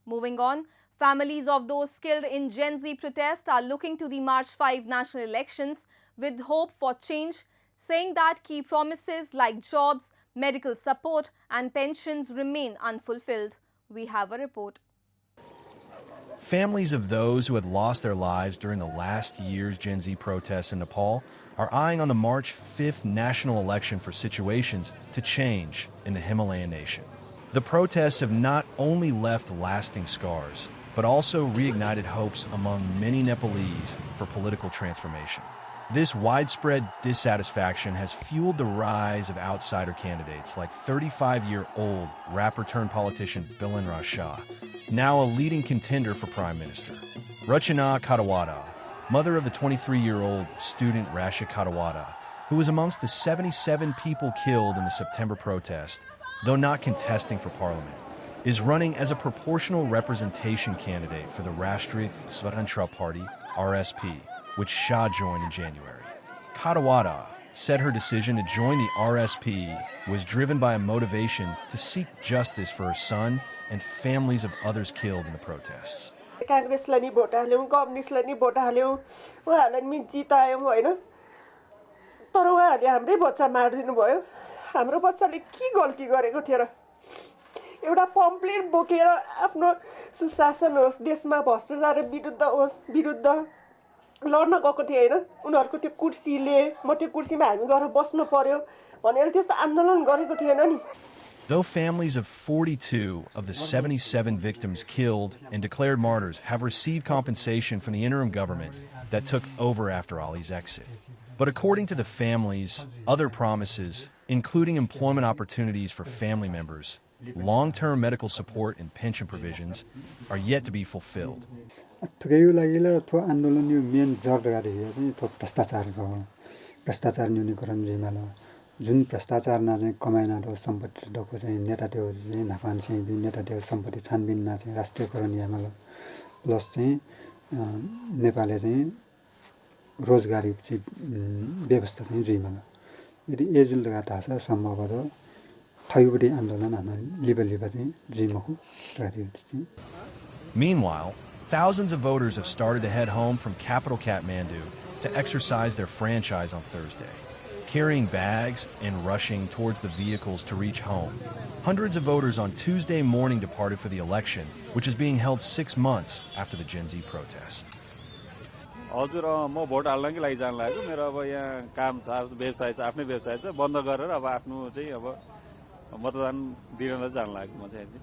Moving on, families of those killed in Gen Z protest are looking to the March 5 national elections with hope for change, saying that key promises like jobs, medical support and pensions remain unfulfilled. We have a report. Families of those who had lost their lives during the last year's Gen Z protests in Nepal are eyeing on the March 5th national election for situations to change in the Himalayan nation. The protests have not only left lasting scars, but also reignited hopes among many Nepalese for political transformation. This widespread dissatisfaction has fueled the rise of outsider candidates like 35-year-old rapper-turned-politician Bilenraj Shah, now a leading contender for prime minister. Rachana Katawada, mother of the 23-year-old student Rasha Katawada, who was amongst the 77 people killed in the September protest, though not contesting for parliament, is running as a proportional representation candidate for the Rashtriya Swatantra Party, RSP, which Shah joined in January. Katawada said her decision to join the RSP was driven by a motivation to seek justice for her son and families of others killed in the protests. कांग्रेसलाई नि vote हाल्यौं कम्युनिस्टलाई नि vote हाल्यौं उहाँहरुलाई नि जितायौं हैन तर उहाँहरुले हाम्रै बच्चा मार्दिनु भयो हाम्रो बच्चाले के गल्ती गरेको थियो र एउटा पम्पलेट बोकेर आफ्नो सुशासन होस् देशमा भ्रष्टाचार विरुद्ध लड्न गएको थियो हैन उनीहरुको त्यो कुर्सीले म त्यो कुर्सीमा हामी गएर बस्नु पर्यो भनेर त्यस्तो आन्दोलन गरेको थिएन नि. Though families of 42 of the 77 victims killed and declared martyrs have received compensation from the interim government that took over after Ali's exit. But according to the families, other promises, including employment opportunities for family members, long-term medical support and pension provisions, are yet to be fulfilled. थुकैको लागि त्यो आन्दोलन यो main जडगाडी चाहिँ त्यो भ्रष्टाचारको हो. भ्रष्टाचार न्यूनीकरण जिम्मामा जुन भ्रष्टाचारमा चाहिँ कमाइनाको सम्पत्ति डको चाहिँ नेता त्यो चाहिँ नाफान चाहिँ नेता त्यो सम्पत्ति छानबिनमा चाहिँ राष्ट्रियकरण यामालो प्लस चाहिँ नेपालले चाहिँ रोजगारी चाहिँ व्यवस्था चाहिँ जिम्मामा यदि एजुलगा थाहा छ सम्भवतः थैबडी आन्दोलन हाम्रो लिबा चाहिँ जिम्माको गाडी चाहिँ. Meanwhile, thousands of voters have started to head home from capital Kathmandu to exercise their franchise on Thursday, carrying bags and rushing towards the vehicles to reach home. Hundreds of voters on Tuesday morning departed for the election, which is being held 6 months after the Gen Z protest. हजुर म vote हाल्नकै लागि जान लाग्यो मेरो अब यहाँ काम छ व्यवसाय छ आफ्नै व्यवसाय छ बन्द गरेर अब आफ्नो चाहिँ अब मतदान दिनलाई जान लाग्यो म चाहिँ.